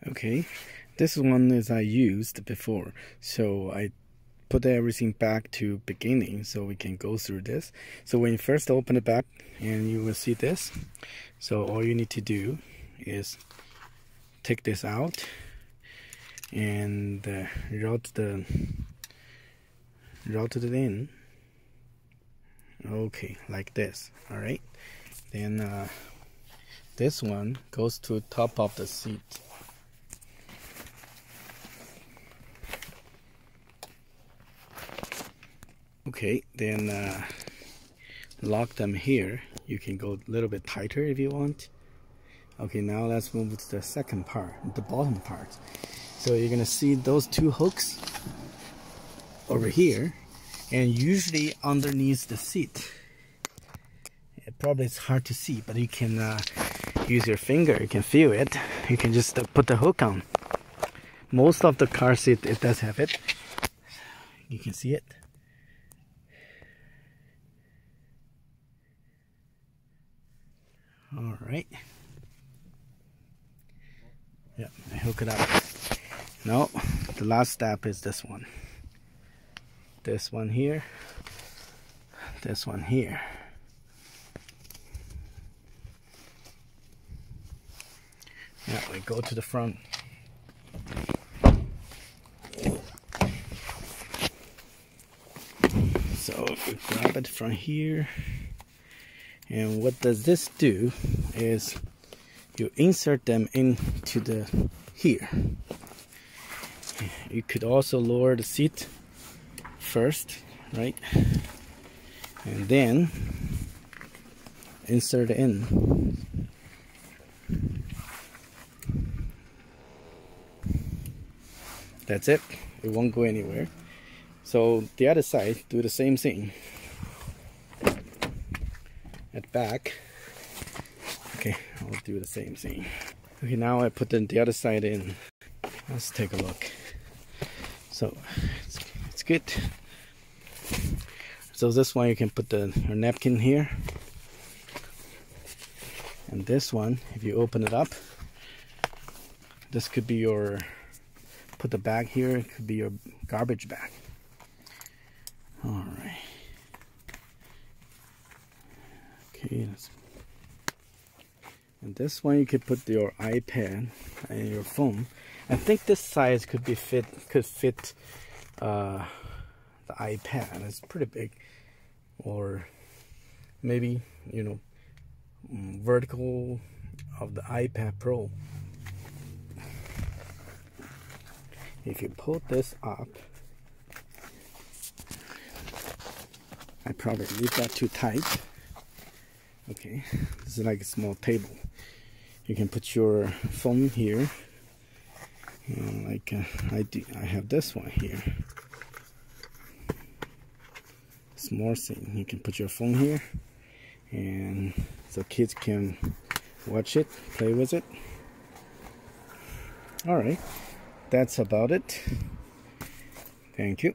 Okay, this one is I used before, so I put everything back to beginning so we can go through this. So when you first open it back, and you will see this. So all you need to do is take this out and route it in. Okay, like this. All right, then this one goes to top of the seat. Okay, then lock them here. You can go a little bit tighter if you want. Okay, now let's move to the second part, the bottom part. So you're gonna see those two hooks over here, and usually underneath the seat. It probably is hard to see, but you can use your finger. You can feel it. You can just put the hook on. Most of the car seat, it does have it. You can see it. All right. Yeah, I hook it up. Now, the last step is this one. This one here. This one here. Yeah, we go to the front. So we grab it from here. And what does this do is you insert them into the here. You could also lower the seat first, right? And then insert it in. That's it. It won't go anywhere. So the other side, do the same thing. At back. Okay, I'll do the same thing. Okay, now I put the other side in. Let's take a look. So it's good. So this one you can put your napkin here, and this one, if you open it up, this could be your, put the bag here, it could be your garbage bag. All right. Okay, and this one you could put your iPad and your phone. I think this size could fit the iPad. It's pretty big, or maybe, you know, vertical of the iPad Pro. If you pull this up, I probably leave that too tight. Okay, this is like a small table. You can put your phone here, like I have this one here. Small thing. You can put your phone here, and so kids can watch it, play with it. All right, that's about it. Thank you.